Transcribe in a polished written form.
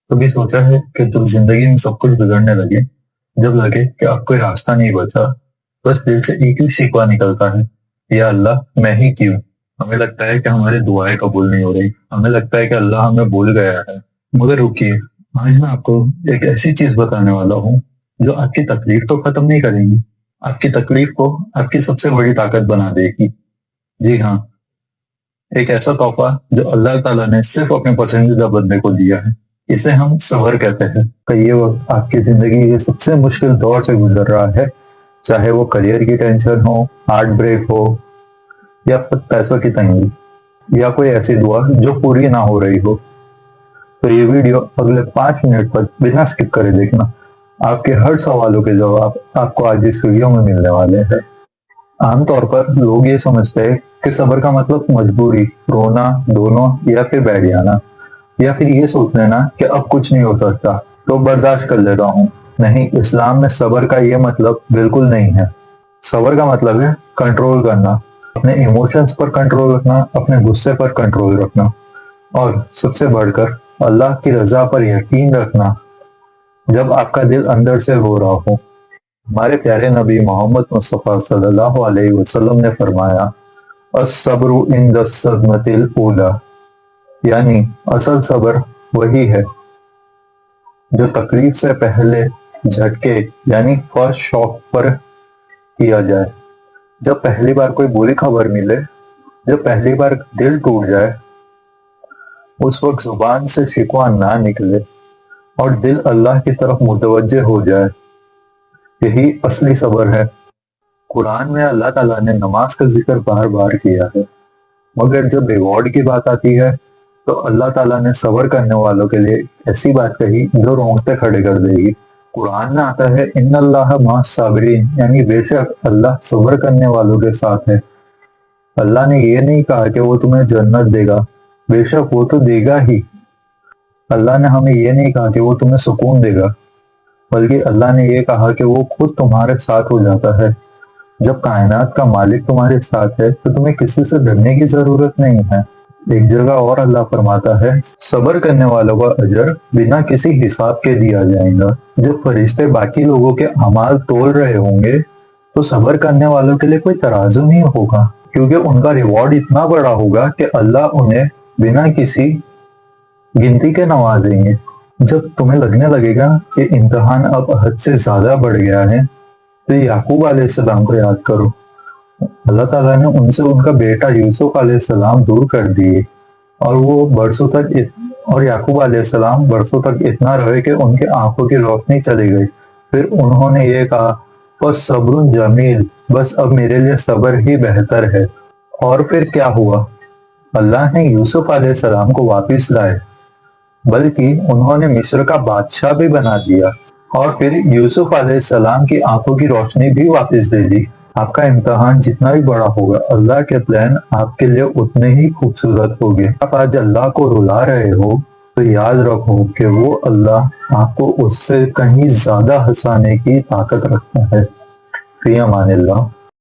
कभी सोचा है कि जब जिंदगी में सब कुछ बिगड़ने लगे, जब लगे कि अब कोई रास्ता नहीं बचा, बस दिल से एक ही शिकवा निकलता है, या अल्लाह मैं ही क्यों। हमें लगता है कि हमारी दुआएं कबूल नहीं हो रही, हमें लगता है कि अल्लाह हमें भूल गया है। मगर रुकिए, आज मैं आपको एक ऐसी चीज बताने वाला हूँ जो आपकी तकलीफ तो खत्म नहीं करेंगी, आपकी तकलीफ को आपकी सबसे बड़ी ताकत बना देगी। जी हाँ, एक ऐसा तोहफा जो अल्लाह ताला ने सिर्फ अपने पसंदीदा बंदे को दिया है। इसे हम सब्र कहते हैं। कई ये वक्त आपकी जिंदगी के सबसे मुश्किल दौर से गुजर रहा है, चाहे वो करियर की टेंशन हो, हार्ट ब्रेक हो, या फिर पैसों की तंगी, या कोई ऐसी दुआ जो पूरी ना हो रही हो। तो ये वीडियो अगले 5 मिनट तक बिना स्किप करे देखना। आपके हर सवालों के जवाब आपको आज इस वीडियो में मिलने वाले हैं। आमतौर पर लोग ये समझते हैं कि सब्र का मतलब मजबूरी, रोना, दोनों, या फिर बैठ जाना, या फिर ये सोच लेना कि अब कुछ नहीं हो सकता तो बर्दाश्त कर लेता हूँ। नहीं, इस्लाम में सब्र का ये मतलब बिल्कुल नहीं है। सब्र का मतलब है कंट्रोल करना, अपने इमोशंस पर कंट्रोल रखना, अपने गुस्से पर कंट्रोल रखना, और सबसे बढ़कर अल्लाह की रजा पर यकीन रखना जब आपका दिल अंदर से रो रहा हो। हमारे प्यारे नबी मोहम्मद मुस्तफ़ा सल्लल्लाहु अलैहि वसल्लम ने फरमाया, अस्सब्रु इंद सदमतिल ऊला, यानी असल सब्र वही है जो तकलीफ से पहले झटके यानी फर्स्ट शॉक पर किया जाए। जब पहली बार कोई बुरी खबर मिले, जब पहली बार दिल टूट जाए, उस वक्त जुबान से शिकवा ना निकले और दिल अल्लाह की तरफ मुतवज्जे हो जाए, यही असली सब्र है। कुरान में अल्लाह ताला ने नमाज का जिक्र बार बार किया है, मगर जब रिवॉर्ड की बात आती है तो अल्लाह ताला ने सब्र करने वालों के लिए ऐसी बात कही जो रोंगटे खड़े कर देगी। कुरान में आता है, इन्नल्लाह माअस साबिरीन, यानी बेशक अल्लाह सब्र करने वालों के साथ है। अल्लाह ने ये नहीं कहा कि वो तुम्हें जन्नत देगा, बेशक वो तो देगा ही। अल्लाह ने हमें ये नहीं कहा कि वो तुम्हें सुकून देगा, बल्कि अल्लाह ने ये कहा कि वो खुद तुम्हारे साथ हो जाता है। जब कायनात का मालिक तुम्हारे साथ है तो तुम्हें किसी से डरने की जरूरत नहीं है। एक जगह और अल्लाह फरमाता है, सब्र करने वालों का अजर बिना किसी हिसाब के दिया जाएगा। जब फरिश्ते बाकी लोगों के अमाल तोल रहे होंगे तो सब्र करने वालों के लिए कोई तराजू नहीं होगा, क्योंकि उनका रिवॉर्ड इतना बड़ा होगा कि अल्लाह उन्हें बिना किसी गिनती के नवाजेंगे। जब तुम्हें लगने लगेगा कि इम्तिहान अब हद से ज्यादा बढ़ गया है, तो याकूब अलैहिस्सलाम को याद करो। अल्लाह ताला ने उनसे उनका बेटा यूसुफ अलैहिस्सलाम दूर कर दिए, और वो बरसों तक और याकूब अलैहिस्सलाम बरसों तक इतना रहे कि उनके आंखों की रोशनी चली गई। फिर उन्होंने ये कहा, बस सब्रुन जमील, बस अब मेरे लिए सब्र ही बेहतर है। और फिर क्या हुआ? अल्लाह ने यूसुफ अलैहिस्सलाम को वापिस लाए, बल्कि उन्होंने मिस्र का बादशाह भी बना दिया, और फिर यूसुफ अलैहिस्सलाम की आंखों की रोशनी भी वापस दे दी। आपका इम्तिहान जितना भी बड़ा होगा, अल्लाह के प्लान आपके लिए उतने ही खूबसूरत होंगे। आप आज अल्लाह को रुला रहे हो तो याद रखो कि वो अल्लाह आपको उससे कहीं ज्यादा हंसाने की ताकत रखता है। फी अमानिल्लाह।